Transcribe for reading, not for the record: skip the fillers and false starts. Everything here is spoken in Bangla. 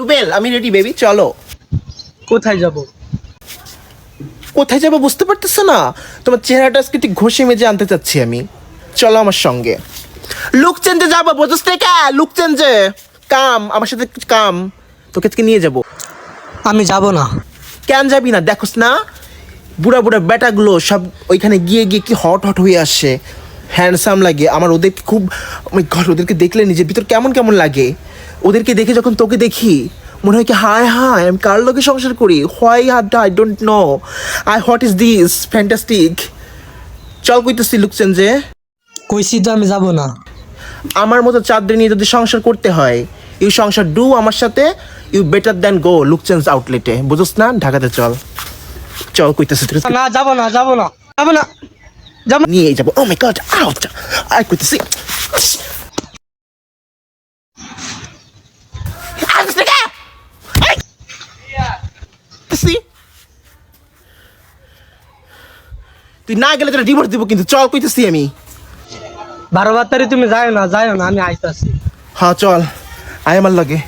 রুবেল আমি রেডি বেবি, চলো। কোথায় যাব? কোথায় যাবো বুঝতে পারতেছো না? তোমার চেহারাটা আজকে ঠিক ঘষে মেজে আনতে চাচ্ছি আমি। চলো আমার সঙ্গে। লুক চেঞ্জে যাবো, বুঝছ না? লুক চেঞ্জে কাম, আমার সাথে কাম। তোকে আজকে নিয়ে যাব। আমি যাব না। কেন যাবি না? দেখোস না বুড়া বুড়া বেটাগুলো সব ওইখানে গিয়ে গিয়ে কি হট হট হয়ে আসে, হ্যান্ডসাম লাগে আমার। ওদেরকে খুব, ঘর ওদেরকে দেখলে নিজের ভিতর কেমন কেমন লাগে। ওদেরকে দেখে যখন তোকে দেখি মনে হয় কি হায় হায় আমি কার লোকে সংসার করি। Why I don't know I what is this fantastic. চল কইতেছি লুক চেঞ্জে। কইছি তো আমি যাব না। আমার মতো চাঁদরে নিয়ে যদি সংসার করতে হয়, ইউ সংসার ডু আমার সাথে, you better than go look change আউটলেটে, বুঝোস না? ঢাকাতে চল। চল কইতেছি তোর না যাব না, যাব না, যাব না, যাব না। নিয়ে যাবো। ও মাই গড, আউট! আই কইতেছি তুই না গেলে তোরা ডিভোর্স দিব কিন্তু। চল কইতেছি আমি। 12 তারিখ তুমি যাও না, যাও না, আমি আইতাছি। হ্যাঁ চল, আয় আমার লাগে।